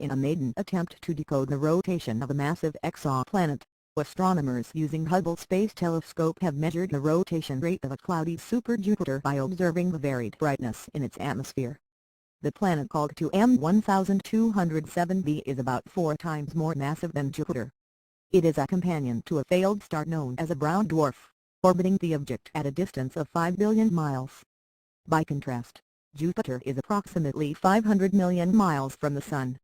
In a maiden attempt to decode the rotation of a massive exoplanet, astronomers using Hubble Space Telescope have measured the rotation rate of a cloudy super-Jupiter by observing the varied brightness in its atmosphere. The planet, called to M1207b, is about 4 times more massive than Jupiter. It is a companion to a failed star known as a brown dwarf, orbiting the object at a distance of 5 billion miles. By contrast, Jupiter is approximately 500 million miles from the Sun.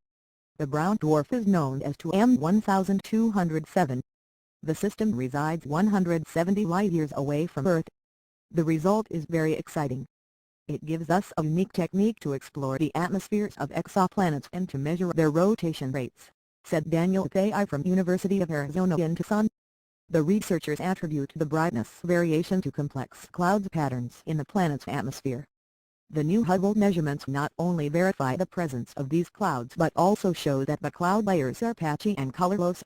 The brown dwarf is known as 2M1207. The system resides 170 light-years away from Earth. The result is very exciting. It gives us a unique technique to explore the atmospheres of exoplanets and to measure their rotation rates, said Daniel Fay from University of Arizona in Tucson. The researchers attribute the brightness variation to complex cloud patterns in the planet's atmosphere. The new Hubble measurements not only verify the presence of these clouds but also show that the cloud layers are patchy and colorless.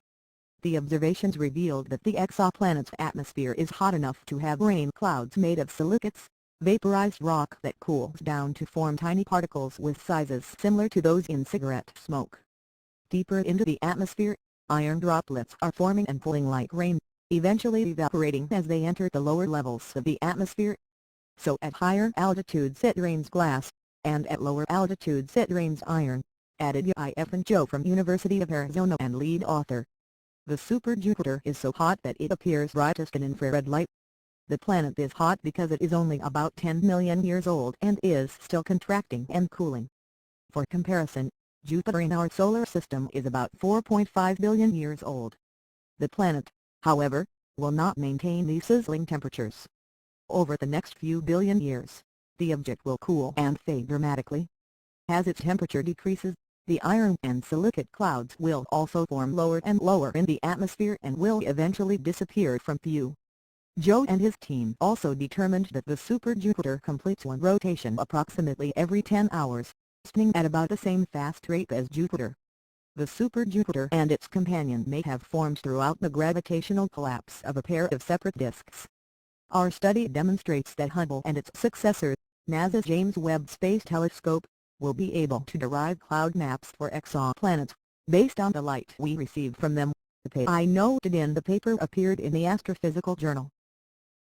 The observations revealed that the exoplanet's atmosphere is hot enough to have rain clouds made of silicates, vaporized rock that cools down to form tiny particles with sizes similar to those in cigarette smoke. Deeper into the atmosphere, iron droplets are forming and falling like rain, eventually evaporating as they enter the lower levels of the atmosphere. So at higher altitudes it rains glass, and at lower altitudes it rains iron, added I.F. and Joe from University of Arizona and lead author. The super-Jupiter is so hot that it appears brightest in infrared light. The planet is hot because it is only about 10 million years old and is still contracting and cooling. For comparison, Jupiter in our solar system is about 4.5 billion years old. The planet, however, will not maintain these sizzling temperatures. Over the next few billion years, the object will cool and fade dramatically. As its temperature decreases, the iron and silicate clouds will also form lower and lower in the atmosphere and will eventually disappear from view. Joe and his team also determined that the super-Jupiter completes one rotation approximately every 10 hours, spinning at about the same fast rate as Jupiter. The super-Jupiter and its companion may have formed throughout the gravitational collapse of a pair of separate disks. Our study demonstrates that Hubble and its successor, NASA's James Webb Space Telescope, will be able to derive cloud maps for exoplanets, based on the light we receive from them, the PI noted in the paper appeared in the Astrophysical Journal.